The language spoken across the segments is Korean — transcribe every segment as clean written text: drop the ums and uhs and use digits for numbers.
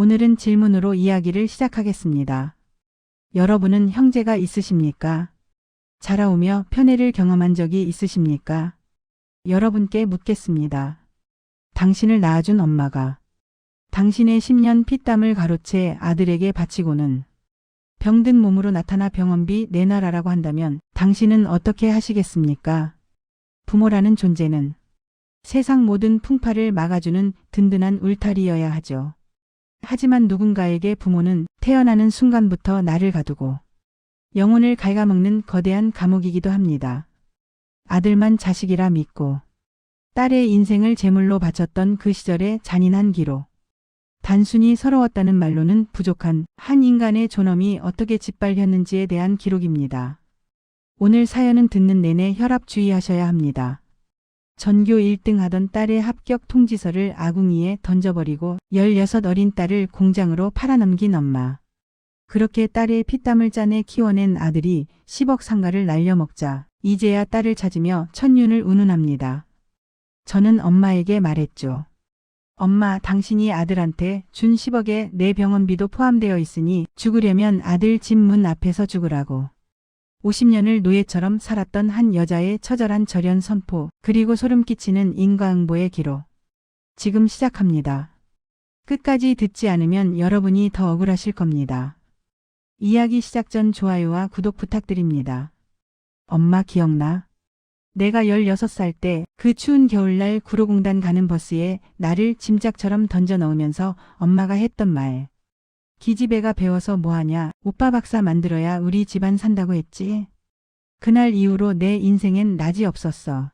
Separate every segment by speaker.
Speaker 1: 오늘은 질문으로 이야기를 시작하겠습니다. 여러분은 형제가 있으십니까? 자라오며 편애를 경험한 적이 있으십니까? 여러분께 묻겠습니다. 당신을 낳아준 엄마가 당신의 10년 피땀을 가로채 아들에게 바치고는 병든 몸으로 나타나 병원비 내놔라라고 한다면 당신은 어떻게 하시겠습니까? 부모라는 존재는 세상 모든 풍파를 막아주는 든든한 울타리여야 하죠. 하지만 누군가에게 부모는 태어나는 순간부터 나를 가두고 영혼을 갉아먹는 거대한 감옥이기도 합니다. 아들만 자식이라 믿고 딸의 인생을 제물로 바쳤던 그 시절의 잔인한 기록. 단순히 서러웠다는 말로는 부족한 한 인간의 존엄이 어떻게 짓밟혔는지에 대한 기록입니다. 오늘 사연은 듣는 내내 혈압 주의하셔야 합니다. 전교 1등 하던 딸의 합격 통지서를 아궁이에 던져버리고 16 어린 딸을 공장으로 팔아넘긴 엄마. 그렇게 딸의 피땀을 짜내 키워낸 아들이 10억 상가를 날려먹자 이제야 딸을 찾으며 천륜을 운운합니다. 저는 엄마에게 말했죠. 엄마, 당신이 아들한테 준 10억에 내 병원비도 포함되어 있으니 죽으려면 아들 집 문 앞에서 죽으라고. 50년을 노예처럼 살았던 한 여자의 처절한 절연 선포, 그리고 소름 끼치는 인과응보의 기록. 지금 시작합니다. 끝까지 듣지 않으면 여러분이 더 억울하실 겁니다. 이야기 시작 전 좋아요와 구독 부탁드립니다. 엄마 기억나? 내가 16살 때 그 추운 겨울날 구로공단 가는 버스에 나를 짐짝처럼 던져 넣으면서 엄마가 했던 말. 기집애가 배워서 뭐하냐, 오빠 박사 만들어야 우리 집안 산다고 했지. 그날 이후로 내 인생엔 낮이 없었어.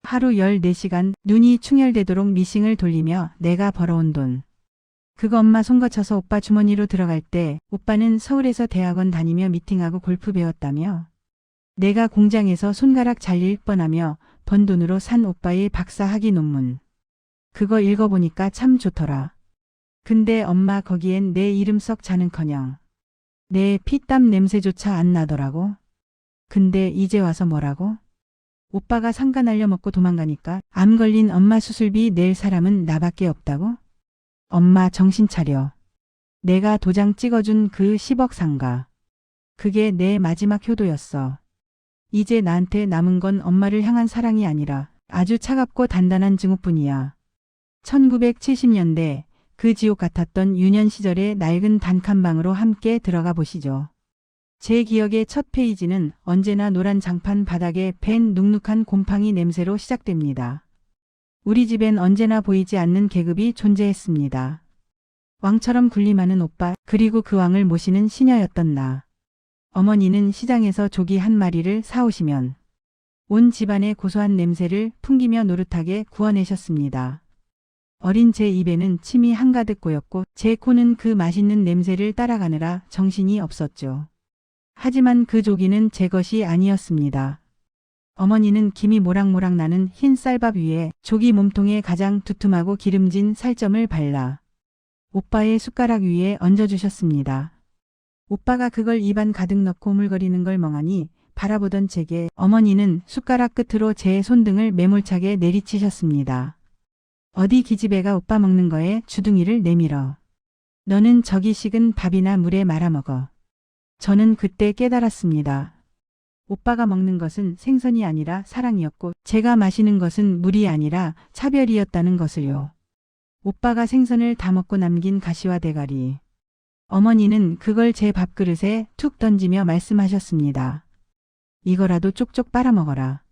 Speaker 1: 하루 14시간 눈이 충혈되도록 미싱을 돌리며 내가 벌어온 돈. 그거 엄마 손 거쳐서 오빠 주머니로 들어갈 때 오빠는 서울에서 대학원 다니며 미팅하고 골프 배웠다며. 내가 공장에서 손가락 잘릴 뻔하며 번 돈으로 산 오빠의 박사 학위 논문. 그거 읽어보니까 참 좋더라. 근데 엄마 거기엔 내 이름 썩 자는커녕 내 피땀 냄새조차 안 나더라고. 근데 이제 와서 뭐라고? 오빠가 상가 날려먹고 도망가니까 암 걸린 엄마 수술비 낼 사람은 나밖에 없다고? 엄마 정신 차려. 내가 도장 찍어준 그 10억 상가. 그게 내 마지막 효도였어. 이제 나한테 남은 건 엄마를 향한 사랑이 아니라 아주 차갑고 단단한 증오뿐이야. 1970년대 그 지옥 같았던 유년 시절의 낡은 단칸방으로 함께 들어가 보시죠. 제 기억의 첫 페이지는 언제나 노란 장판 바닥에 밴 눅눅한 곰팡이 냄새로 시작됩니다. 우리 집엔 언제나 보이지 않는 계급이 존재했습니다. 왕처럼 군림하는 오빠, 그리고 그 왕을 모시는 시녀였던 나. 어머니는 시장에서 조기 한 마리를 사오시면 온 집안의 고소한 냄새를 풍기며 노릇하게 구워내셨습니다. 어린 제 입에는 침이 한가득 고였고 제 코는 그 맛있는 냄새를 따라가느라 정신이 없었죠. 하지만 그 조기는 제 것이 아니었습니다. 어머니는 김이 모락모락 나는 흰 쌀밥 위에 조기 몸통에 가장 두툼하고 기름진 살점을 발라 오빠의 숟가락 위에 얹어주셨습니다. 오빠가 그걸 입안 가득 넣고 오물거리는 걸 멍하니 바라보던 제게 어머니는 숟가락 끝으로 제 손등을 매몰차게 내리치셨습니다. 어디 기집애가 오빠 먹는 거에 주둥이를 내밀어. 너는 저기 식은 밥이나 물에 말아먹어. 저는 그때 깨달았습니다. 오빠가 먹는 것은 생선이 아니라 사랑이었고 제가 마시는 것은 물이 아니라 차별이었다는 것을요. 오빠가 생선을 다 먹고 남긴 가시와 대가리. 어머니는 그걸 제 밥그릇에 툭 던지며 말씀하셨습니다. 이거라도 쪽쪽 빨아먹어라.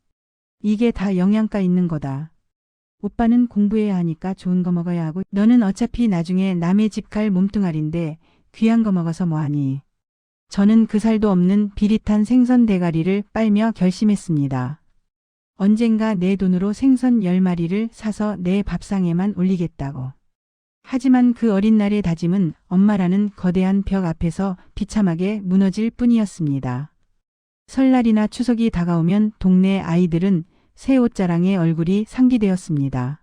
Speaker 1: 이게 다 영양가 있는 거다. 오빠는 공부해야 하니까 좋은 거 먹어야 하고 너는 어차피 나중에 남의 집 갈 몸뚱아리인데 귀한 거 먹어서 뭐하니. 저는 그 살도 없는 비릿한 생선 대가리를 빨며 결심했습니다. 언젠가 내 돈으로 생선 10마리를 사서 내 밥상에만 올리겠다고. 하지만 그 어린 날의 다짐은 엄마라는 거대한 벽 앞에서 비참하게 무너질 뿐이었습니다. 설날이나 추석이 다가오면 동네 아이들은 새 옷자랑에 얼굴이 상기되었습니다.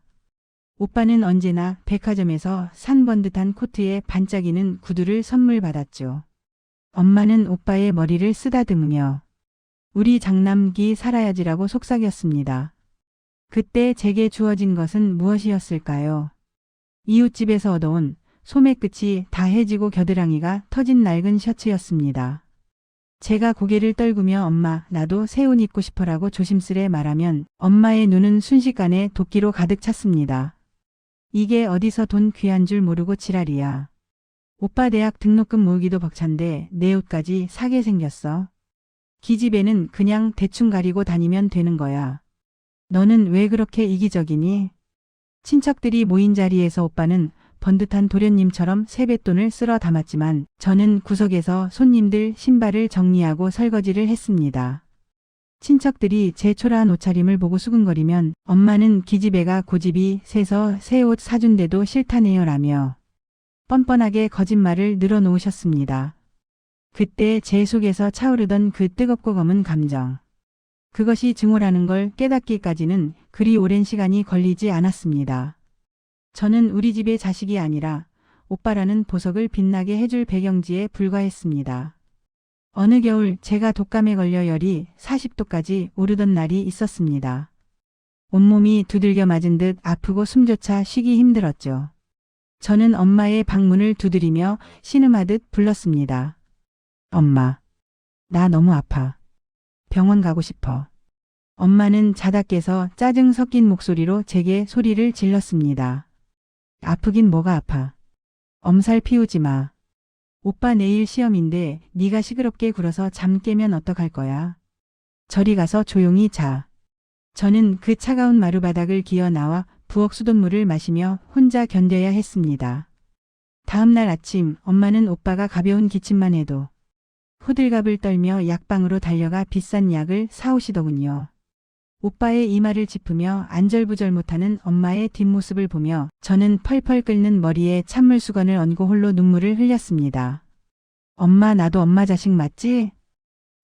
Speaker 1: 오빠는 언제나 백화점에서 산 번듯한 코트에 반짝이는 구두를 선물 받았죠. 엄마는 오빠의 머리를 쓰다듬으며 우리 장남기 살아야지라고 속삭였습니다. 그때 제게 주어진 것은 무엇이었을까요? 이웃집에서 얻어온 소매 끝이 다 해지고 겨드랑이가 터진 낡은 셔츠였습니다. 제가 고개를 떨구며 엄마, 나도 새 옷 입고 싶어라고 조심스레 말하면 엄마의 눈은 순식간에 도끼로 가득 찼습니다. 이게 어디서 돈 귀한 줄 모르고 지랄이야. 오빠 대학 등록금 모으기도 벅찬데 내 옷까지 사게 생겼어. 기집애는 그냥 대충 가리고 다니면 되는 거야. 너는 왜 그렇게 이기적이니? 친척들이 모인 자리에서 오빠는 번듯한 도련님처럼 세뱃돈을 쓸어 담았지만 저는 구석에서 손님들 신발을 정리하고 설거지를 했습니다. 친척들이 제 초라한 옷차림을 보고 수근거리면 엄마는 기집애가 고집이 세서 새 옷 사준데도 싫다네요 라며 뻔뻔하게 거짓말을 늘어놓으셨습니다. 그때 제 속에서 차오르던 그 뜨겁고 검은 감정. 그것이 증오라는 걸 깨닫기까지는 그리 오랜 시간이 걸리지 않았습니다. 저는 우리 집의 자식이 아니라 오빠라는 보석을 빛나게 해줄 배경지에 불과했습니다. 어느 겨울 제가 독감에 걸려 열이 40도까지 오르던 날이 있었습니다. 온몸이 두들겨 맞은 듯 아프고 숨조차 쉬기 힘들었죠. 저는 엄마의 방문을 두드리며 신음하듯 불렀습니다. 엄마, 나 너무 아파. 병원 가고 싶어. 엄마는 자다 깨서 짜증 섞인 목소리로 제게 소리를 질렀습니다. 아프긴 뭐가 아파. 엄살 피우지 마. 오빠 내일 시험인데 네가 시끄럽게 굴어서 잠 깨면 어떡할 거야. 저리 가서 조용히 자. 저는 그 차가운 마루바닥을 기어 나와 부엌 수돗물을 마시며 혼자 견뎌야 했습니다. 다음 날 아침 엄마는 오빠가 가벼운 기침만 해도 호들갑을 떨며 약방으로 달려가 비싼 약을 사오시더군요. 오빠의 이마를 짚으며 안절부절 못하는 엄마의 뒷모습을 보며 저는 펄펄 끓는 머리에 찬물 수건을 얹고 홀로 눈물을 흘렸습니다. 엄마, 나도 엄마 자식 맞지?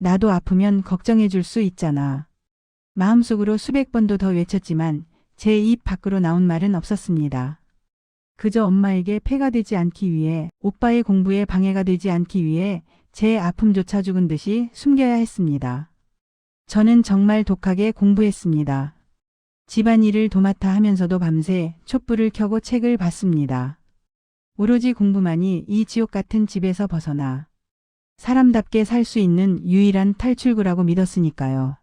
Speaker 1: 나도 아프면 걱정해 줄 수 있잖아. 마음속으로 수백 번도 더 외쳤지만 제 입 밖으로 나온 말은 없었습니다. 그저 엄마에게 폐가 되지 않기 위해, 오빠의 공부에 방해가 되지 않기 위해 제 아픔조차 죽은 듯이 숨겨야 했습니다. 저는 정말 독하게 공부했습니다. 집안일을 도맡아 하면서도 밤새 촛불을 켜고 책을 봤습니다. 오로지 공부만이 이 지옥 같은 집에서 벗어나 사람답게 살 수 있는 유일한 탈출구라고 믿었으니까요.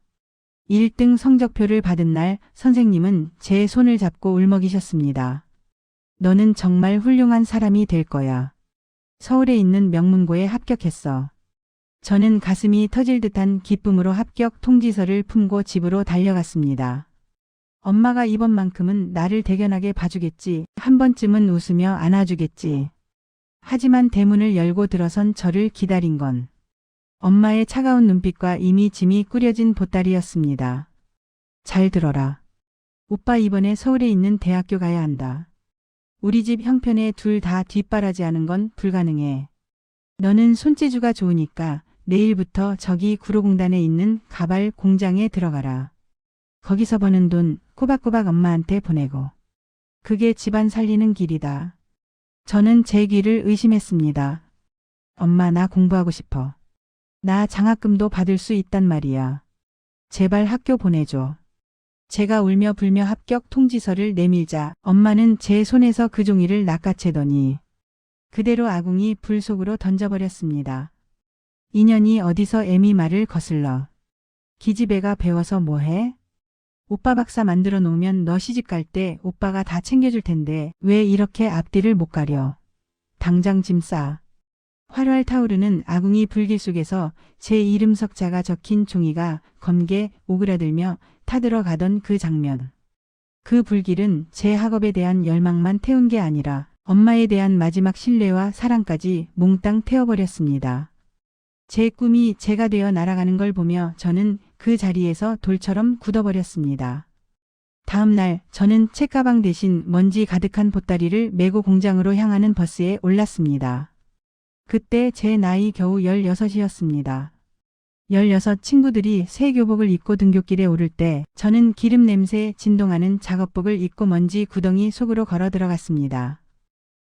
Speaker 1: 1등 성적표를 받은 날 선생님은 제 손을 잡고 울먹이셨습니다. 너는 정말 훌륭한 사람이 될 거야. 서울에 있는 명문고에 합격했어. 저는 가슴이 터질 듯한 기쁨으로 합격 통지서를 품고 집으로 달려갔습니다. 엄마가 이번만큼은 나를 대견하게 봐주겠지. 한 번쯤은 웃으며 안아주겠지. 하지만 대문을 열고 들어선 저를 기다린 건 엄마의 차가운 눈빛과 이미 짐이 꾸려진 보따리였습니다. 잘 들어라. 오빠 이번에 서울에 있는 대학교 가야 한다. 우리 집 형편에 둘 다 뒷바라지하는 건 불가능해. 너는 손재주가 좋으니까 내일부터 저기 구로공단에 있는 가발 공장에 들어가라. 거기서 버는 돈 꼬박꼬박 엄마한테 보내고. 그게 집안 살리는 길이다. 저는 제 귀를 의심했습니다. 엄마, 나 공부하고 싶어. 나 장학금도 받을 수 있단 말이야. 제발 학교 보내줘. 제가 울며 불며 합격 통지서를 내밀자 엄마는 제 손에서 그 종이를 낚아채더니 그대로 아궁이 불 속으로 던져버렸습니다. 인연이 어디서 애미 말을 거슬러. 기집애가 배워서 뭐해? 오빠 박사 만들어 놓으면 너 시집 갈 때 오빠가 다 챙겨줄 텐데 왜 이렇게 앞뒤를 못 가려. 당장 짐 싸. 활활 타오르는 아궁이 불길 속에서 제 이름 석자가 적힌 종이가 검게 오그라들며 타들어가던 그 장면. 그 불길은 제 학업에 대한 열망만 태운 게 아니라 엄마에 대한 마지막 신뢰와 사랑까지 몽땅 태워버렸습니다. 제 꿈이 제가 되어 날아가는 걸 보며 저는 그 자리에서 돌처럼 굳어버렸습니다. 다음 날 저는 책가방 대신 먼지 가득한 보따리를 메고 공장으로 향하는 버스에 올랐습니다. 그때 제 나이 겨우 16이었습니다. 16 친구들이 새 교복을 입고 등굣길에 오를 때 저는 기름 냄새에 진동하는 작업복을 입고 먼지 구덩이 속으로 걸어 들어갔습니다.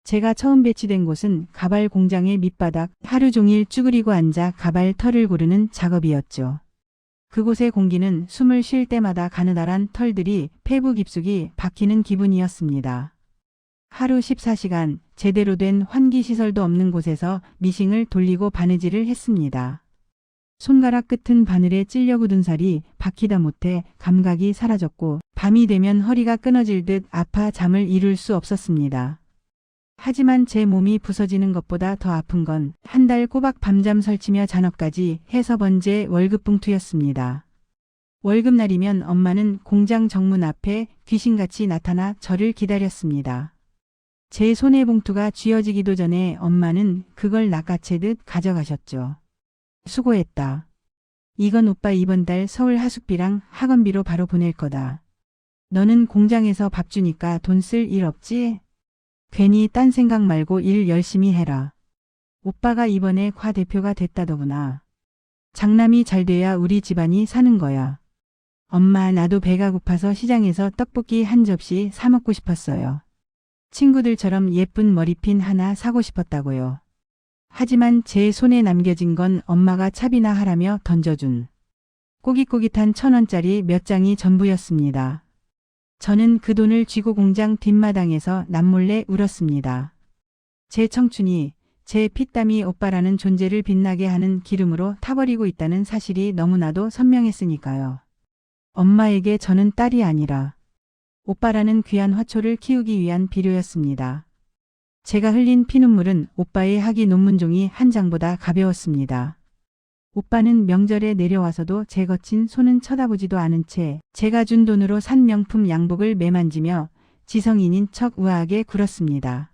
Speaker 1: 제가 처음 배치된 곳은 가발 공장의 밑바닥, 하루 종일 쭈그리고 앉아 가발 털을 고르는 작업이었죠. 그곳의 공기는 숨을 쉴 때마다 가느다란 털들이 폐부 깊숙이 박히는 기분이었습니다. 하루 14시간 제대로 된 환기시설도 없는 곳에서 미싱을 돌리고 바느질을 했습니다. 손가락 끝은 바늘에 찔려 굳은 살이 박히다 못해 감각이 사라졌고 밤이 되면 허리가 끊어질 듯 아파 잠을 이룰 수 없었습니다. 하지만 제 몸이 부서지는 것보다 더 아픈 건 한 달 꼬박 밤잠 설치며 잔업까지 해서 번제 월급 봉투였습니다. 월급날이면 엄마는 공장 정문 앞에 귀신같이 나타나 저를 기다렸습니다. 제 손에 봉투가 쥐어지기도 전에 엄마는 그걸 낚아채듯 가져가셨죠. 수고했다. 이건 오빠 이번 달 서울 하숙비랑 학원비로 바로 보낼 거다. 너는 공장에서 밥 주니까 돈 쓸 일 없지? 괜히 딴 생각 말고 일 열심히 해라. 오빠가 이번에 과 대표가 됐다더구나. 장남이 잘 돼야 우리 집안이 사는 거야. 엄마 나도 배가 고파서 시장에서 떡볶이 한 접시 사 먹고 싶었어요. 친구들처럼 예쁜 머리핀 하나 사고 싶었다고요. 하지만 제 손에 남겨진 건 엄마가 차비나 하라며 던져준 꼬깃꼬깃한 1,000원짜리 몇 장이 전부였습니다. 저는 그 돈을 쥐고 공장 뒷마당에서 남몰래 울었습니다. 제 청춘이, 제 피땀이 오빠라는 존재를 빛나게 하는 기름으로 타버리고 있다는 사실이 너무나도 선명했으니까요. 엄마에게 저는 딸이 아니라 오빠라는 귀한 화초를 키우기 위한 비료였습니다. 제가 흘린 피눈물은 오빠의 학위 논문종이 한 장보다 가벼웠습니다. 오빠는 명절에 내려와서도 제 거친 손은 쳐다보지도 않은 채 제가 준 돈으로 산 명품 양복을 매만지며 지성인인 척 우아하게 굴었습니다.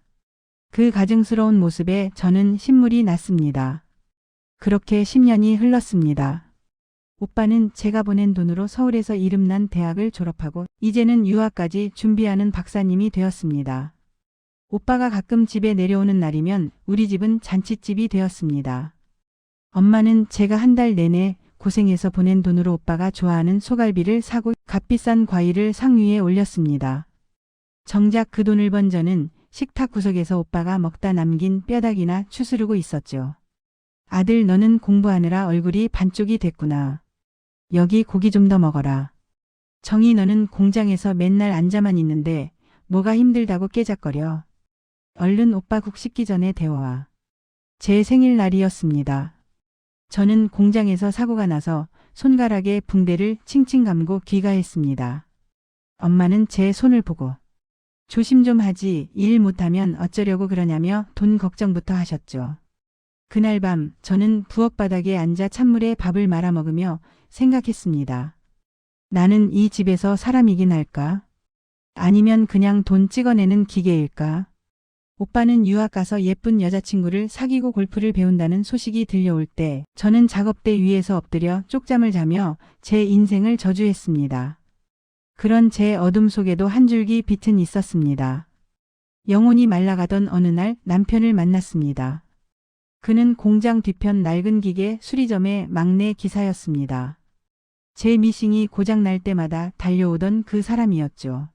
Speaker 1: 그 가증스러운 모습에 저는 신물이 났습니다. 그렇게 10년이 흘렀습니다. 오빠는 제가 보낸 돈으로 서울에서 이름난 대학을 졸업하고 이제는 유학까지 준비하는 박사님이 되었습니다. 오빠가 가끔 집에 내려오는 날이면 우리 집은 잔칫집이 되었습니다. 엄마는 제가 한 달 내내 고생해서 보낸 돈으로 오빠가 좋아하는 소갈비를 사고 값비싼 과일을 상위에 올렸습니다. 정작 그 돈을 번 저는 식탁 구석에서 오빠가 먹다 남긴 뼈다귀나 추스르고 있었죠. 아들 너는 공부하느라 얼굴이 반쪽이 됐구나. 여기 고기 좀 더 먹어라. 정희 너는 공장에서 맨날 앉아만 있는데 뭐가 힘들다고 깨작거려. 얼른 오빠 국 식기 전에 데워와. 제 생일날이었습니다. 저는 공장에서 사고가 나서 손가락에 붕대를 칭칭 감고 귀가했습니다. 엄마는 제 손을 보고 조심 좀 하지 일 못하면 어쩌려고 그러냐며 돈 걱정부터 하셨죠. 그날 밤 저는 부엌 바닥에 앉아 찬물에 밥을 말아 먹으며 생각했습니다. 나는 이 집에서 사람이긴 할까? 아니면 그냥 돈 찍어내는 기계일까? 오빠는 유학 가서 예쁜 여자친구를 사귀고 골프를 배운다는 소식이 들려올 때 저는 작업대 위에서 엎드려 쪽잠을 자며 제 인생을 저주했습니다. 그런 제 어둠 속에도 한 줄기 빛은 있었습니다. 영혼이 말라가던 어느 날 남편을 만났습니다. 그는 공장 뒤편 낡은 기계 수리점의 막내 기사였습니다. 제 미싱이 고장날 때마다 달려오던 그 사람이었죠.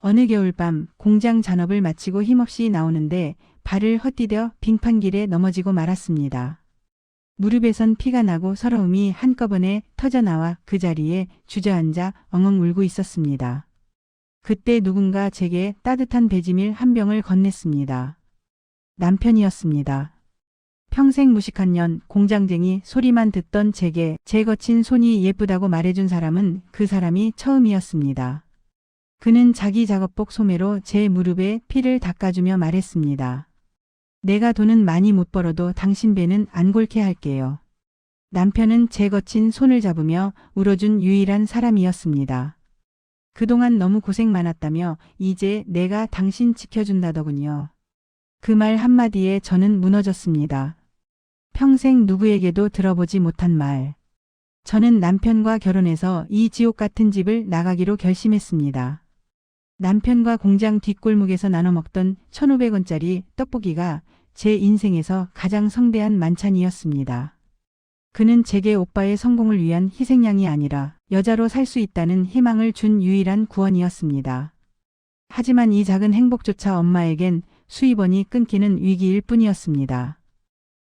Speaker 1: 어느 겨울밤 공장 잔업을 마치고 힘없이 나오는데 발을 헛디뎌 빙판길에 넘어지고 말았습니다. 무릎에선 피가 나고 서러움이 한꺼번에 터져나와 그 자리에 주저앉아 엉엉 울고 있었습니다. 그때 누군가 제게 따뜻한 배지밀 한 병을 건넸습니다. 남편이었습니다. 평생 무식한 년 공장쟁이 소리만 듣던 제게 제 거친 손이 예쁘다고 말해준 사람은 그 사람이 처음이었습니다. 그는 자기 작업복 소매로 제 무릎에 피를 닦아주며 말했습니다. 내가 돈은 많이 못 벌어도 당신 배는 안 골게 할게요. 남편은 제 거친 손을 잡으며 울어준 유일한 사람이었습니다. 그동안 너무 고생 많았다며 이제 내가 당신 지켜준다더군요. 그 말 한마디에 저는 무너졌습니다. 평생 누구에게도 들어보지 못한 말. 저는 남편과 결혼해서 이 지옥 같은 집을 나가기로 결심했습니다. 남편과 공장 뒷골목에서 나눠 먹던 1,500원짜리 떡볶이가 제 인생에서 가장 성대한 만찬이었습니다. 그는 제게 오빠의 성공을 위한 희생양이 아니라 여자로 살 수 있다는 희망을 준 유일한 구원이었습니다. 하지만 이 작은 행복조차 엄마에겐 수입원이 끊기는 위기일 뿐이었습니다.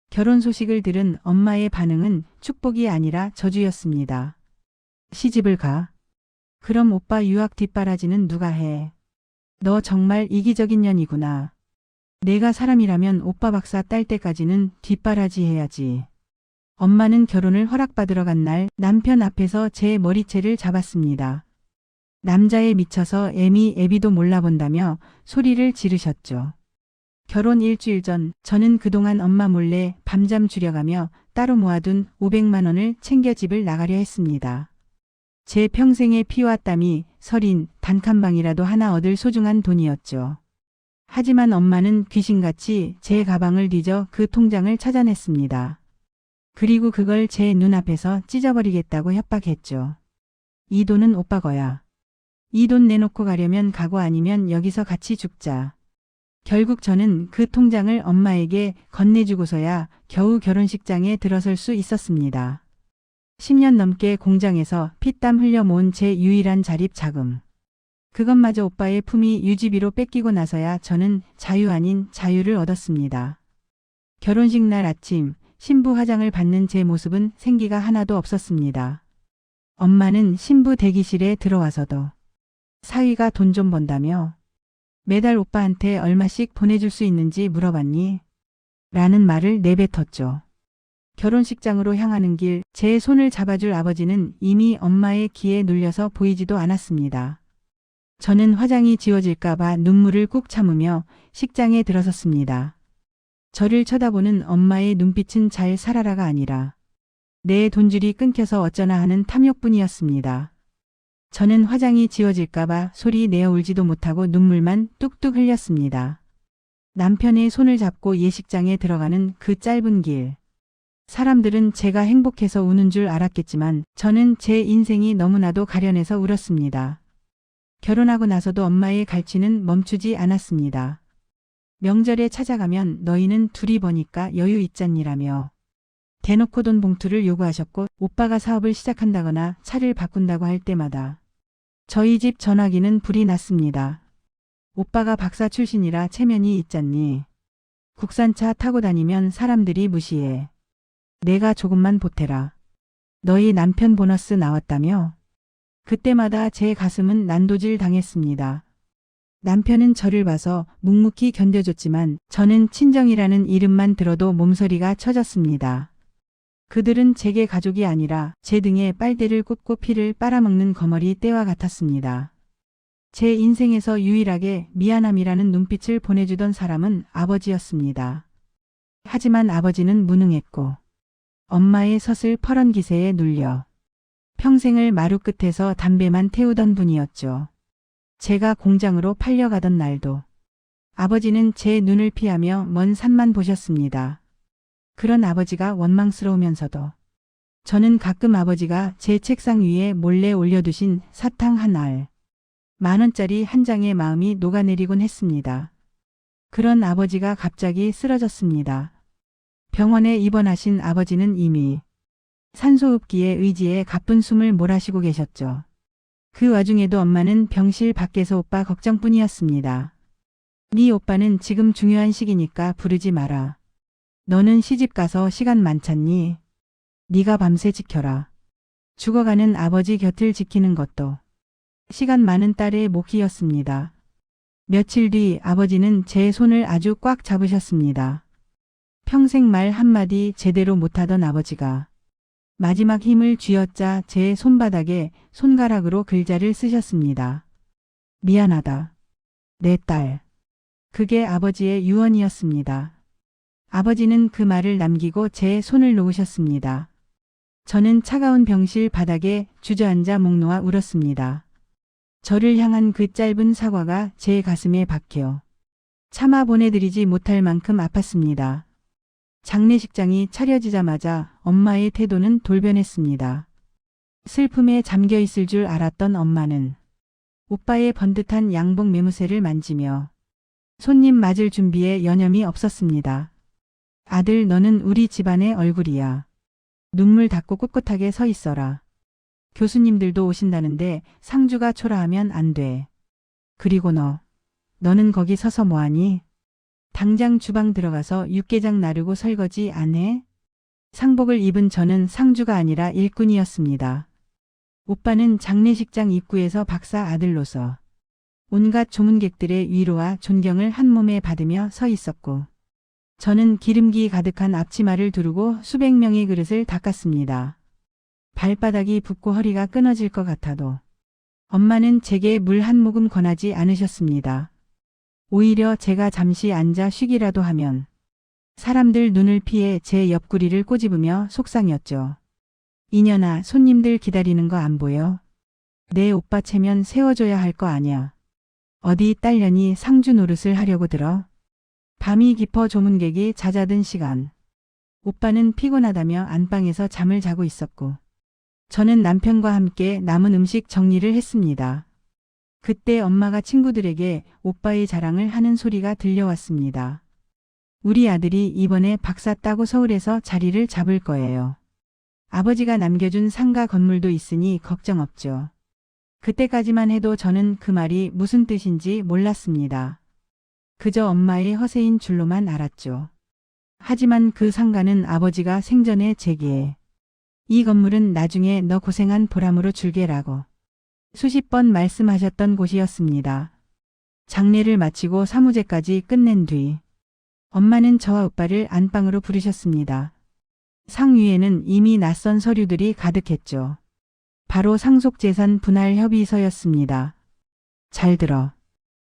Speaker 1: 결혼 소식을 들은 엄마의 반응은 축복이 아니라 저주였습니다. 시집을 가. 그럼 오빠 유학 뒷바라지는 누가 해? 너 정말 이기적인 년이구나. 내가 사람이라면 오빠 박사 딸 때까지는 뒷바라지 해야지. 엄마는 결혼을 허락받으러 간 날 남편 앞에서 제 머리채를 잡았습니다. 남자에 미쳐서 애미 애비도 몰라본다며 소리를 지르셨죠. 결혼 일주일 전 저는 그동안 엄마 몰래 밤잠 줄여가며 따로 모아둔 500만 원을 챙겨 집을 나가려 했습니다. 제 평생의 피와 땀이 서린 단칸방이라도 하나 얻을 소중한 돈이었죠. 하지만 엄마는 귀신같이 제 가방을 뒤져 그 통장을 찾아냈습니다. 그리고 그걸 제 눈앞에서 찢어버리겠다고 협박했죠. 이 돈은 오빠 거야. 이 돈 내놓고 가려면 가고 아니면 여기서 같이 죽자. 결국 저는 그 통장을 엄마에게 건네주고서야 겨우 결혼식장에 들어설 수 있었습니다. 10년 넘게 공장에서 피땀 흘려 모은 제 유일한 자립 자금. 그것마저 오빠의 품위 유지비로 뺏기고 나서야 저는 자유 아닌 자유를 얻었습니다. 결혼식 날 아침 신부 화장을 받는 제 모습은 생기가 하나도 없었습니다. 엄마는 신부 대기실에 들어와서도 사위가 돈 좀 번다며 매달 오빠한테 얼마씩 보내줄 수 있는지 물어봤니? 라는 말을 내뱉었죠. 결혼식장으로 향하는 길 제 손을 잡아줄 아버지는 이미 엄마의 기에 눌려서 보이지도 않았습니다. 저는 화장이 지워질까봐 눈물을 꾹 참으며 식장에 들어섰습니다. 저를 쳐다보는 엄마의 눈빛은 잘 살아라가 아니라 내 돈줄이 끊겨서 어쩌나 하는 탐욕뿐이었습니다. 저는 화장이 지워질까봐 소리 내어 울지도 못하고 눈물만 뚝뚝 흘렸습니다. 남편의 손을 잡고 예식장에 들어가는 그 짧은 길. 사람들은 제가 행복해서 우는 줄 알았겠지만 저는 제 인생이 너무나도 가련해서 울었습니다. 결혼하고 나서도 엄마의 갈취는 멈추지 않았습니다. 명절에 찾아가면 너희는 둘이 버니까 여유 있잖니라며 대놓고 돈 봉투를 요구하셨고 오빠가 사업을 시작한다거나 차를 바꾼다고 할 때마다 저희 집 전화기는 불이 났습니다. 오빠가 박사 출신이라 체면이 있잖니. 국산차 타고 다니면 사람들이 무시해. 내가 조금만 보태라. 너희 남편 보너스 나왔다며? 그때마다 제 가슴은 난도질 당했습니다. 남편은 저를 봐서 묵묵히 견뎌줬지만 저는 친정이라는 이름만 들어도 몸서리가 쳐졌습니다. 그들은 제게 가족이 아니라 제 등에 빨대를 꽂고 피를 빨아먹는 거머리 떼와 같았습니다. 제 인생에서 유일하게 미안함이라는 눈빛을 보내주던 사람은 아버지였습니다. 하지만 아버지는 무능했고 엄마의 서슬 퍼런 기세에 눌려 평생을 마루 끝에서 담배만 태우던 분이었죠. 제가 공장으로 팔려가던 날도 아버지는 제 눈을 피하며 먼 산만 보셨습니다. 그런 아버지가 원망스러우면서도 저는 가끔 아버지가 제 책상 위에 몰래 올려두신 사탕 한 알, 10,000원짜리 한 장의 마음이 녹아내리곤 했습니다. 그런 아버지가 갑자기 쓰러졌습니다. 병원에 입원하신 아버지는 이미 산소흡기에 의지해 가쁜 숨을 몰아쉬고 계셨죠. 그 와중에도 엄마는 병실 밖에서 오빠 걱정뿐이었습니다. 네 오빠는 지금 중요한 시기니까 부르지 마라. 너는 시집가서 시간 많잖니. 네가 밤새 지켜라. 죽어가는 아버지 곁을 지키는 것도 시간 많은 딸의 몫이었습니다. 며칠 뒤 아버지는 제 손을 아주 꽉 잡으셨습니다. 평생 말 한마디 제대로 못하던 아버지가 마지막 힘을 쥐어짜 제 손바닥에 손가락으로 글자를 쓰셨습니다. 미안하다. 내 딸. 그게 아버지의 유언이었습니다. 아버지는 그 말을 남기고 제 손을 놓으셨습니다. 저는 차가운 병실 바닥에 주저앉아 목 놓아 울었습니다. 저를 향한 그 짧은 사과가 제 가슴에 박혀 차마 보내드리지 못할 만큼 아팠습니다. 장례식장이 차려지자마자 엄마의 태도는 돌변했습니다. 슬픔에 잠겨 있을 줄 알았던 엄마는 오빠의 번듯한 양복 매무새를 만지며 손님 맞을 준비에 여념이 없었습니다. 아들, 너는 우리 집안의 얼굴이야. 눈물 닦고 꿋꿋하게 서 있어라. 교수님들도 오신다는데 상주가 초라하면 안 돼. 그리고 너는 거기 서서 뭐하니? 당장 주방 들어가서 육개장 나르고 설거지 안 해? 상복을 입은 저는 상주가 아니라 일꾼이었습니다. 오빠는 장례식장 입구에서 박사 아들로서 온갖 조문객들의 위로와 존경을 한 몸에 받으며 서 있었고 저는 기름기 가득한 앞치마를 두르고 수백 명의 그릇을 닦았습니다. 발바닥이 붓고 허리가 끊어질 것 같아도 엄마는 제게 물 한 모금 권하지 않으셨습니다. 오히려 제가 잠시 앉아 쉬기라도 하면 사람들 눈을 피해 제 옆구리를 꼬집으며 속상이었죠. 이년아, 손님들 기다리는 거 안 보여? 내 오빠 체면 세워줘야 할 거 아냐. 어디 딸년이 상주 노릇을 하려고 들어? 밤이 깊어 조문객이 잦아든 시간. 오빠는 피곤하다며 안방에서 잠을 자고 있었고 저는 남편과 함께 남은 음식 정리를 했습니다. 그때 엄마가 친구들에게 오빠의 자랑을 하는 소리가 들려왔습니다. 우리 아들이 이번에 박사 따고 서울에서 자리를 잡을 거예요. 아버지가 남겨준 상가 건물도 있으니 걱정 없죠. 그때까지만 해도 저는 그 말이 무슨 뜻인지 몰랐습니다. 그저 엄마의 허세인 줄로만 알았죠. 하지만 그 상가는 아버지가 생전에 제게 이 건물은 나중에 너 고생한 보람으로 줄게라고 수십 번 말씀하셨던 곳이었습니다. 장례를 마치고 사무제까지 끝낸 뒤 엄마는 저와 오빠를 안방으로 부르셨습니다. 상 위에는 이미 낯선 서류들이 가득했죠. 바로 상속재산 분할 협의서였습니다. 잘 들어.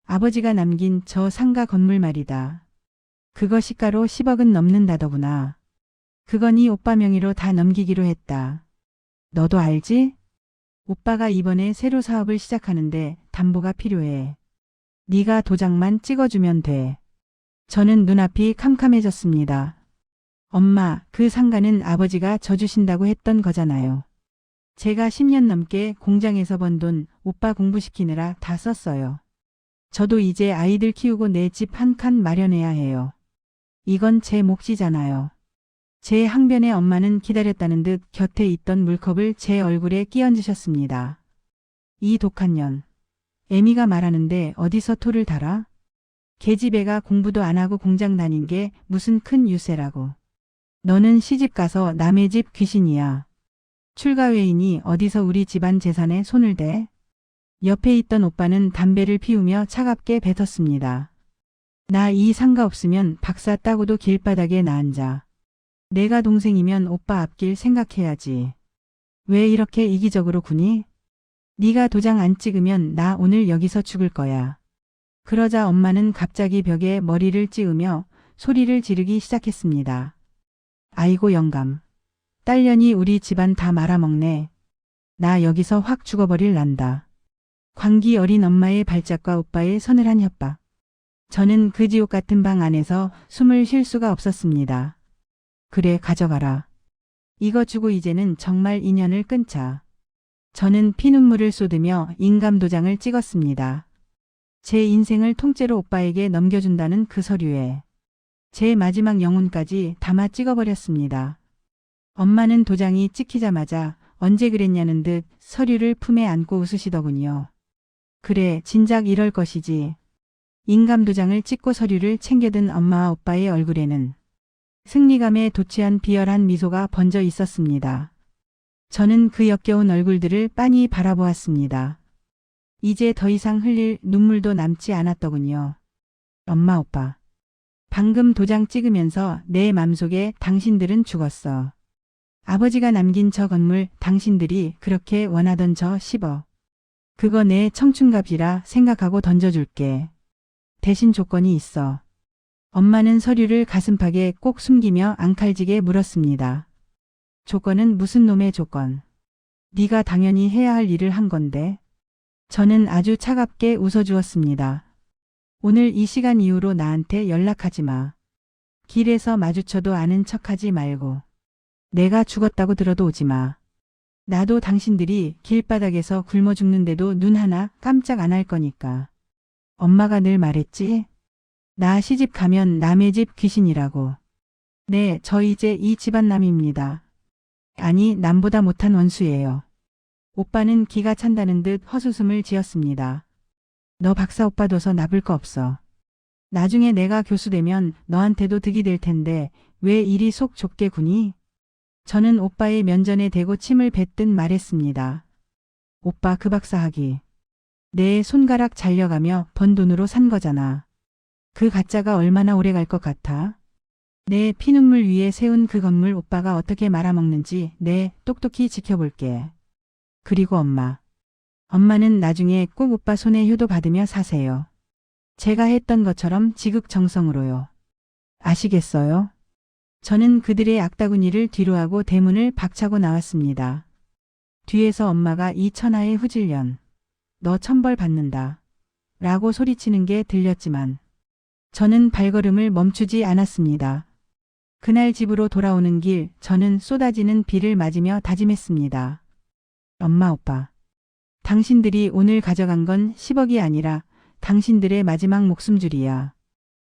Speaker 1: 아버지가 남긴 저 상가 건물 말이다. 그거 시가로 10억은 넘는다더구나. 그건 이 오빠 명의로 다 넘기기로 했다. 너도 알지? 오빠가 이번에 새로 사업을 시작하는데 담보가 필요해. 네가 도장만 찍어주면 돼. 저는 눈앞이 캄캄해졌습니다. 엄마, 그 상가는 아버지가 져주신다고 했던 거잖아요. 제가 10년 넘게 공장에서 번 돈 오빠 공부시키느라 다 썼어요. 저도 이제 아이들 키우고 내 집 한 칸 마련해야 해요. 이건 제 몫이잖아요. 제 항변에 엄마는 기다렸다는 듯 곁에 있던 물컵을 제 얼굴에 끼얹으셨습니다. 이 독한 년. 애미가 말하는데 어디서 토를 달아? 계집애가 공부도 안 하고 공장 다닌 게 무슨 큰 유세라고. 너는 시집 가서 남의 집 귀신이야. 출가 외인이 어디서 우리 집안 재산에 손을 대? 옆에 있던 오빠는 담배를 피우며 차갑게 뱉었습니다. 나 이 상가 없으면 박사 따고도 길바닥에 나앉아. 내가 동생이면 오빠 앞길 생각해야지. 왜 이렇게 이기적으로 구니? 네가 도장 안 찍으면 나 오늘 여기서 죽을 거야. 그러자 엄마는 갑자기 벽에 머리를 찌우며 소리를 지르기 시작했습니다. 아이고 영감. 딸년이 우리 집안 다 말아먹네. 나 여기서 확 죽어버릴란다. 광기 어린 엄마의 발작과 오빠의 서늘한 협박. 저는 그 지옥 같은 방 안에서 숨을 쉴 수가 없었습니다. 그래, 가져가라. 이거 주고 이제는 정말 인연을 끊자. 저는 피눈물을 쏟으며 인감도장을 찍었습니다. 제 인생을 통째로 오빠에게 넘겨준다는 그 서류에 제 마지막 영혼까지 담아 찍어버렸습니다. 엄마는 도장이 찍히자마자 언제 그랬냐는 듯 서류를 품에 안고 웃으시더군요. 그래, 진작 이럴 것이지. 인감도장을 찍고 서류를 챙겨든 엄마와 오빠의 얼굴에는 승리감에 도취한 비열한 미소가 번져 있었습니다. 저는 그 역겨운 얼굴들을 빤히 바라보았습니다. 이제 더 이상 흘릴 눈물도 남지 않았더군요. 엄마, 오빠. 방금 도장 찍으면서 내 맘속에 당신들은 죽었어. 아버지가 남긴 저 건물 당신들이 그렇게 원하던 저 10억. 그거 내 청춘값이라 생각하고 던져줄게. 대신 조건이 있어. 엄마는 서류를 가슴팍에 꼭 숨기며 앙칼지게 물었습니다. 조건은 무슨 놈의 조건? 네가 당연히 해야 할 일을 한 건데. 저는 아주 차갑게 웃어주었습니다. 오늘 이 시간 이후로 나한테 연락하지 마. 길에서 마주쳐도 아는 척하지 말고. 내가 죽었다고 들어도 오지 마. 나도 당신들이 길바닥에서 굶어 죽는데도 눈 하나 깜짝 안 할 거니까. 엄마가 늘 말했지? 나 시집 가면 남의 집 귀신이라고. 네, 저 이제 이 집안 남입니다. 아니, 남보다 못한 원수예요. 오빠는 기가 찬다는 듯 헛웃음을 지었습니다. 너 박사 오빠 둬서 나쁠 거 없어. 나중에 내가 교수 되면 너한테도 득이 될 텐데 왜 이리 속 좁게 구니? 저는 오빠의 면전에 대고 침을 뱉듯 말했습니다. 오빠 그 박사학위. 내 손가락 잘려가며 번 돈으로 산 거잖아. 그 가짜가 얼마나 오래 갈 것 같아? 내 피눈물 위에 세운 그 건물 오빠가 어떻게 말아먹는지 내 똑똑히 지켜볼게. 그리고 엄마. 엄마는 나중에 꼭 오빠 손에 효도 받으며 사세요. 제가 했던 것처럼 지극정성으로요. 아시겠어요? 저는 그들의 악다구니를 뒤로하고 대문을 박차고 나왔습니다. 뒤에서 엄마가 이 천하의 후질년. 너 천벌 받는다. 라고 소리치는 게 들렸지만 저는 발걸음을 멈추지 않았습니다. 그날 집으로 돌아오는 길 저는 쏟아지는 비를 맞으며 다짐했습니다. 엄마 오빠. 당신들이 오늘 가져간 건 10억이 아니라 당신들의 마지막 목숨줄이야.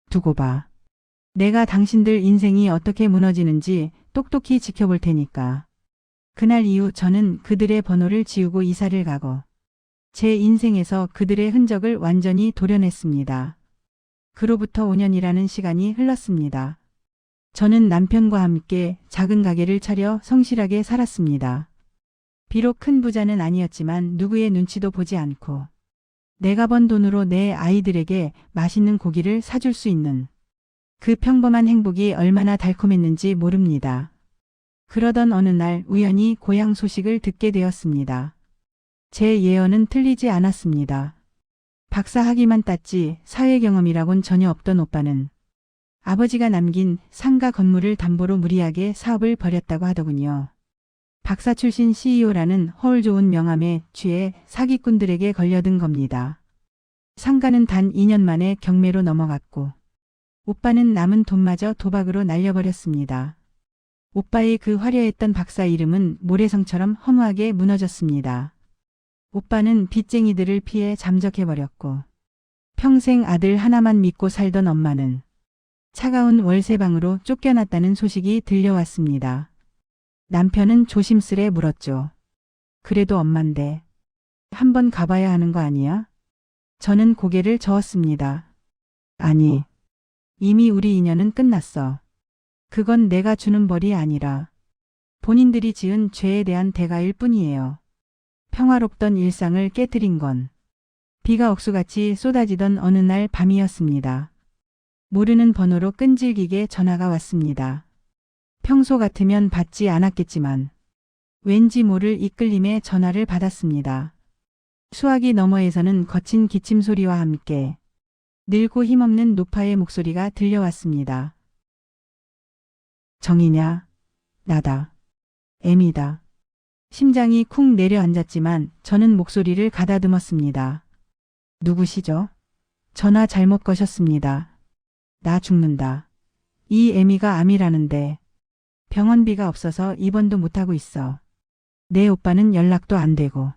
Speaker 1: 두고 봐. 내가 당신들 인생이 어떻게 무너지는지 똑똑히 지켜볼 테니까. 그날 이후 저는 그들의 번호를 지우고 이사를 가고 제 인생에서 그들의 흔적을 완전히 도려냈습니다. 그로부터 5년이라는 시간이 흘렀습니다. 저는 남편과 함께 작은 가게를 차려 성실하게 살았습니다. 비록 큰 부자는 아니었지만 누구의 눈치도 보지 않고 내가 번 돈으로 내 아이들에게 맛있는 고기를 사줄 수 있는 그 평범한 행복이 얼마나 달콤했는지 모릅니다. 그러던 어느 날 우연히 고향 소식을 듣게 되었습니다. 제 예언은 틀리지 않았습니다. 박사 학위만 땄지 사회 경험이라곤 전혀 없던 오빠는 아버지가 남긴 상가 건물을 담보로 무리하게 사업을 벌였다고 하더군요. 박사 출신 CEO라는 허울 좋은 명함에 취해 사기꾼들에게 걸려든 겁니다. 상가는 단 2년 만에 경매로 넘어갔고 오빠는 남은 돈마저 도박으로 날려버렸습니다. 오빠의 그 화려했던 박사 이름은 모래성처럼 허무하게 무너졌습니다. 오빠는 빚쟁이들을 피해 잠적해버렸고 평생 아들 하나만 믿고 살던 엄마는 차가운 월세방으로 쫓겨났다는 소식이 들려왔습니다. 남편은 조심스레 물었죠. 그래도 엄만데 한번 가봐야 하는 거 아니야? 저는 고개를 저었습니다. 아니, 이미 우리 인연은 끝났어. 그건 내가 주는 벌이 아니라 본인들이 지은 죄에 대한 대가일 뿐이에요. 평화롭던 일상을 깨뜨린 건 비가 억수같이 쏟아지던 어느 날 밤이었습니다. 모르는 번호로 끈질기게 전화가 왔습니다. 평소 같으면 받지 않았겠지만 왠지 모를 이끌림에 전화를 받았습니다. 수화기 너머에서는 거친 기침 소리와 함께 늙고 힘없는 노파의 목소리가 들려왔습니다. 정이냐? 나다. M이다. 심장이 쿵 내려앉았지만 저는 목소리를 가다듬었습니다. 누구시죠? 전화 잘못 거셨습니다. 나 죽는다. 이 M이가 암이라는데 병원비가 없어서 입원도 못하고 있어. 내 오빠는 연락도 안 되고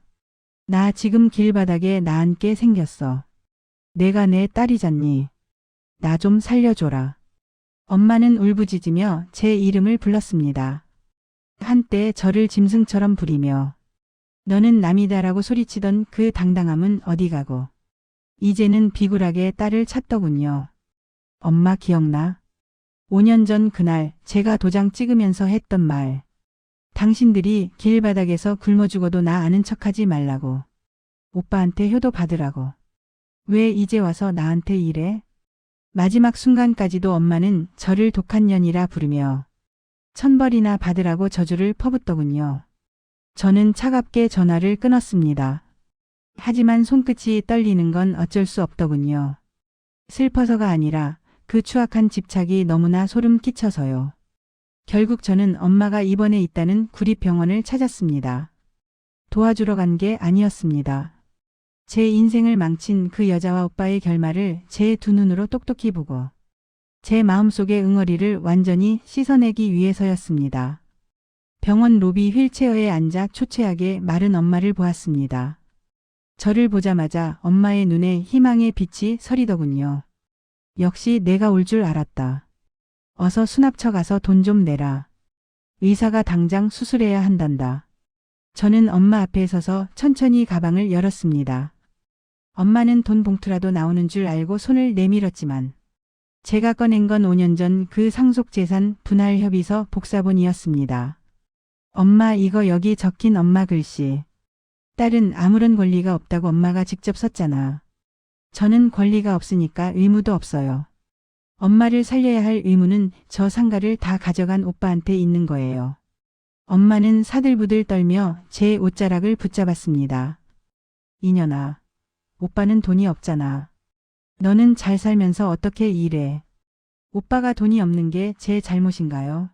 Speaker 1: 나 지금 길바닥에 나앉게 생겼어. 내가 내 딸이잖니. 나 좀 살려줘라. 엄마는 울부짖으며 제 이름을 불렀습니다. 한때 저를 짐승처럼 부리며 너는 남이다라고 소리치던 그 당당함은 어디 가고 이제는 비굴하게 딸을 찾더군요. 엄마 기억나? 5년 전 그날 제가 도장 찍으면서 했던 말. 당신들이 길바닥에서 굶어 죽어도 나 아는 척하지 말라고. 오빠한테 효도 받으라고. 왜 이제 와서 나한테 이래? 마지막 순간까지도 엄마는 저를 독한 년이라 부르며 천벌이나 받으라고 저주를 퍼붓더군요. 저는 차갑게 전화를 끊었습니다. 하지만 손끝이 떨리는 건 어쩔 수 없더군요. 슬퍼서가 아니라 그 추악한 집착이 너무나 소름 끼쳐서요. 결국 저는 엄마가 입원해 있다는 구립병원을 찾았습니다. 도와주러 간 게 아니었습니다. 제 인생을 망친 그 여자와 오빠의 결말을 제 두 눈으로 똑똑히 보고 제 마음속의 응어리를 완전히 씻어내기 위해서였습니다. 병원 로비 휠체어에 앉아 초췌하게 마른 엄마를 보았습니다. 저를 보자마자 엄마의 눈에 희망의 빛이 서리더군요. 역시 내가 올 줄 알았다. 어서 수납처 가서 돈 좀 내라. 의사가 당장 수술해야 한단다. 저는 엄마 앞에 서서 천천히 가방을 열었습니다. 엄마는 돈 봉투라도 나오는 줄 알고 손을 내밀었지만 제가 꺼낸 건 5년 전 그 상속재산 분할 협의서 복사본이었습니다. 엄마 이거 여기 적힌 엄마 글씨. 딸은 아무런 권리가 없다고 엄마가 직접 썼잖아. 저는 권리가 없으니까 의무도 없어요. 엄마를 살려야 할 의무는 저 상가를 다 가져간 오빠한테 있는 거예요. 엄마는 사들부들 떨며 제 옷자락을 붙잡았습니다. 이년아, 오빠는 돈이 없잖아. 너는 잘 살면서 어떻게 일해? 오빠가 돈이 없는 게 제 잘못인가요?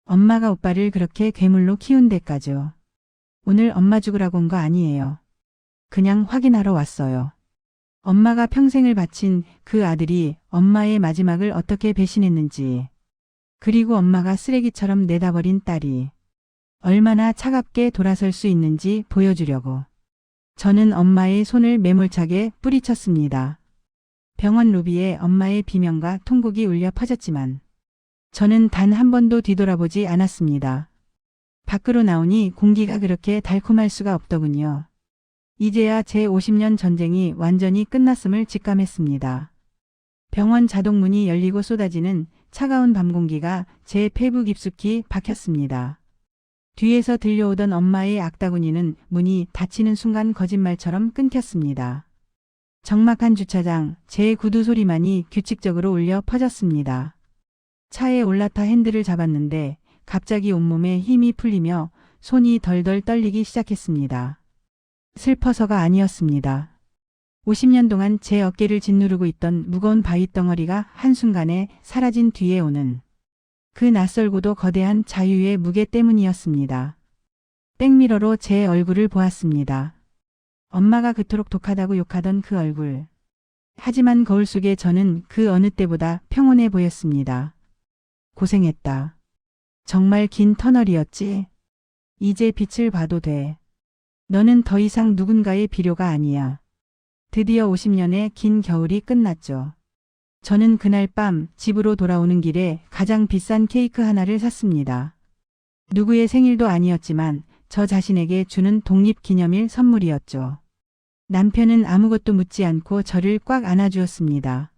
Speaker 1: 엄마가 오빠를 그렇게 괴물로 키운 데까지요. 오늘 엄마 죽으라고 온 거 아니에요. 그냥 확인하러 왔어요. 엄마가 평생을 바친 그 아들이 엄마의 마지막을 어떻게 배신했는지, 그리고 엄마가 쓰레기처럼 내다버린 딸이 얼마나 차갑게 돌아설 수 있는지 보여주려고. 저는 엄마의 손을 매몰차게 뿌리쳤습니다. 병원 로비에 엄마의 비명과 통곡이 울려 퍼졌지만 저는 단 한 번도 뒤돌아보지 않았습니다. 밖으로 나오니 공기가 그렇게 달콤할 수가 없더군요. 이제야 제 50년 전쟁이 완전히 끝났음을 직감했습니다. 병원 자동문이 열리고 쏟아지는 차가운 밤 공기가 제 폐부 깊숙이 박혔습니다. 뒤에서 들려오던 엄마의 악다구니는 문이 닫히는 순간 거짓말처럼 끊겼습니다. 적막한 주차장, 제 구두 소리만이 규칙적으로 울려 퍼졌습니다. 차에 올라타 핸들을 잡았는데 갑자기 온몸에 힘이 풀리며 손이 덜덜 떨리기 시작했습니다. 슬퍼서가 아니었습니다. 50년 동안 제 어깨를 짓누르고 있던 무거운 바위 덩어리가 한순간에 사라진 뒤에 오는 그 낯설고도 거대한 자유의 무게 때문이었습니다. 백미러로 제 얼굴을 보았습니다. 엄마가 그토록 독하다고 욕하던 그 얼굴. 하지만 거울 속에 저는 그 어느 때보다 평온해 보였습니다. 고생했다. 정말 긴 터널이었지. 이제 빛을 봐도 돼. 너는 더 이상 누군가의 필요가 아니야. 드디어 50년의 긴 겨울이 끝났죠. 저는 그날 밤 집으로 돌아오는 길에 가장 비싼 케이크 하나를 샀습니다. 누구의 생일도 아니었지만 저 자신에게 주는 독립기념일 선물이었죠. 남편은 아무것도 묻지 않고 저를 꽉 안아주었습니다.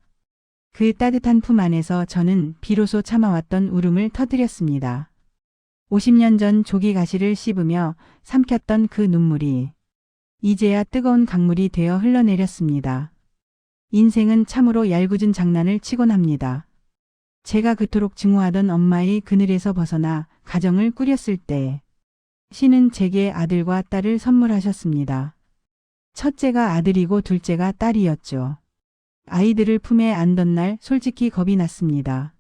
Speaker 1: 그 따뜻한 품 안에서 저는 비로소 참아왔던 울음을 터뜨렸습니다. 50년 전 조기 가시를 씹으며 삼켰던 그 눈물이 이제야 뜨거운 강물이 되어 흘러내렸습니다. 인생은 참으로 얄궂은 장난을 치곤 합니다. 제가 그토록 증오하던 엄마의 그늘에서 벗어나 가정을 꾸렸을 때 신은 제게 아들과 딸을 선물하셨습니다. 첫째가 아들이고 둘째가 딸이었죠. 아이들을 품에 안던 날 솔직히 겁이 났습니다.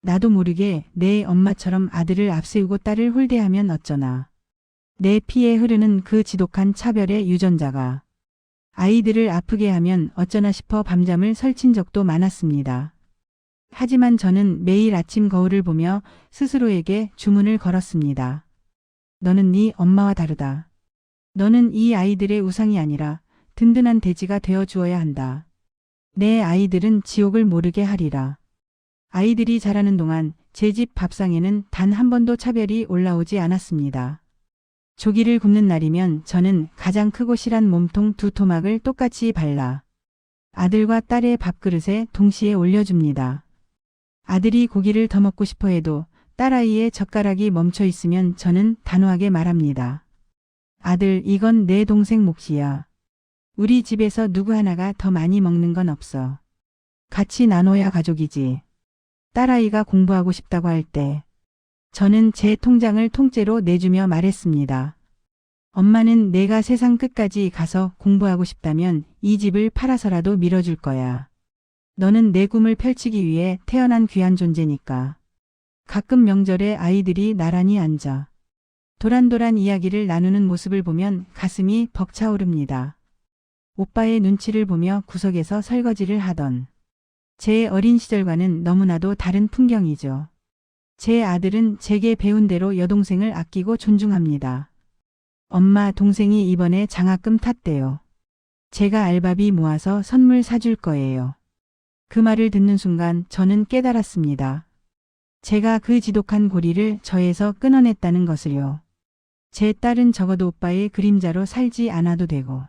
Speaker 1: 나도 모르게 내 엄마처럼 아들을 앞세우고 딸을 홀대하면 어쩌나. 내 피에 흐르는 그 지독한 차별의 유전자가 아이들을 아프게 하면 어쩌나 싶어 밤잠을 설친 적도 많았습니다. 하지만 저는 매일 아침 거울을 보며 스스로에게 주문을 걸었습니다. 너는 네 엄마와 다르다. 너는 이 아이들의 우상이 아니라 든든한 대지가 되어 주어야 한다. 내 아이들은 지옥을 모르게 하리라. 아이들이 자라는 동안 제 집 밥상에는 단 한 번도 차별이 올라오지 않았습니다. 조기를 굽는 날이면 저는 가장 크고 실한 몸통 2토막을 똑같이 발라 아들과 딸의 밥그릇에 동시에 올려줍니다. 아들이 고기를 더 먹고 싶어 해도 딸아이의 젓가락이 멈춰 있으면 저는 단호하게 말합니다. 아들, 이건 내 동생 몫이야. 우리 집에서 누구 하나가 더 많이 먹는 건 없어. 같이 나눠야 가족이지. 딸아이가 공부하고 싶다고 할 때 저는 제 통장을 통째로 내주며 말했습니다. 엄마는 내가 세상 끝까지 가서 공부하고 싶다면 이 집을 팔아서라도 밀어줄 거야. 너는 내 꿈을 펼치기 위해 태어난 귀한 존재니까. 가끔 명절에 아이들이 나란히 앉아 도란도란 이야기를 나누는 모습을 보면 가슴이 벅차오릅니다. 오빠의 눈치를 보며 구석에서 설거지를 하던 제 어린 시절과는 너무나도 다른 풍경이죠. 제 아들은 제게 배운 대로 여동생을 아끼고 존중합니다. 엄마, 동생이 이번에 장학금 탔대요. 제가 알바비 모아서 선물 사줄 거예요. 그 말을 듣는 순간 저는 깨달았습니다. 제가 그 지독한 고리를 저에서 끊어냈다는 것을요. 제 딸은 적어도 오빠의 그림자로 살지 않아도 되고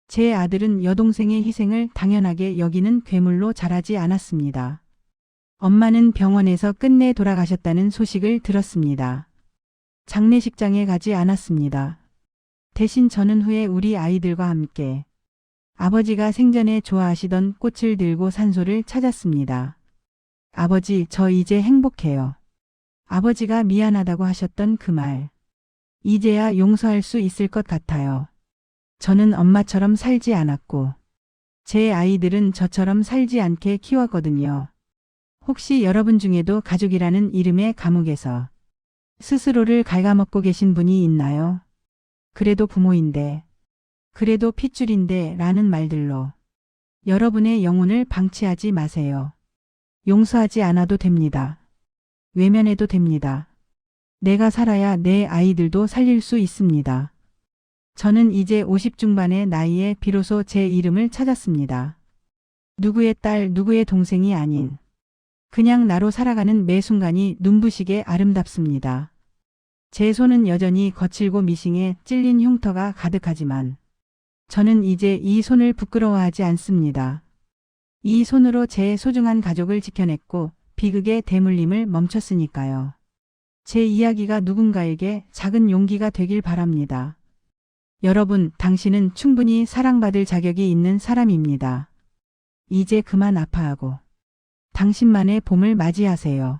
Speaker 1: 제 아들은 여동생의 희생을 당연하게 여기는 괴물로 자라지 않았습니다. 엄마는 병원에서 끝내 돌아가셨다는 소식을 들었습니다. 장례식장에 가지 않았습니다. 대신 저는 후에 우리 아이들과 함께 아버지가 생전에 좋아하시던 꽃을 들고 산소를 찾았습니다. 아버지, 저 이제 행복해요. 아버지가 미안하다고 하셨던 그 말. 이제야 용서할 수 있을 것 같아요. 저는 엄마처럼 살지 않았고, 제 아이들은 저처럼 살지 않게 키웠거든요. 혹시 여러분 중에도 가족이라는 이름의 감옥에서 스스로를 갉아먹고 계신 분이 있나요? 그래도 부모인데, 그래도 핏줄인데 라는 말들로 여러분의 영혼을 방치하지 마세요. 용서하지 않아도 됩니다. 외면해도 됩니다. 내가 살아야 내 아이들도 살릴 수 있습니다. 저는 이제 50 중반의 나이에 비로소 제 이름을 찾았습니다. 누구의 딸, 누구의 동생이 아닌 그냥 나로 살아가는 매 순간이 눈부시게 아름답습니다. 제 손은 여전히 거칠고 미싱에 찔린 흉터가 가득하지만 저는 이제 이 손을 부끄러워하지 않습니다. 이 손으로 제 소중한 가족을 지켜냈고 비극의 대물림을 멈췄으니까요. 제 이야기가 누군가에게 작은 용기가 되길 바랍니다. 여러분, 당신은 충분히 사랑받을 자격이 있는 사람입니다. 이제 그만 아파하고 당신만의 봄을 맞이하세요.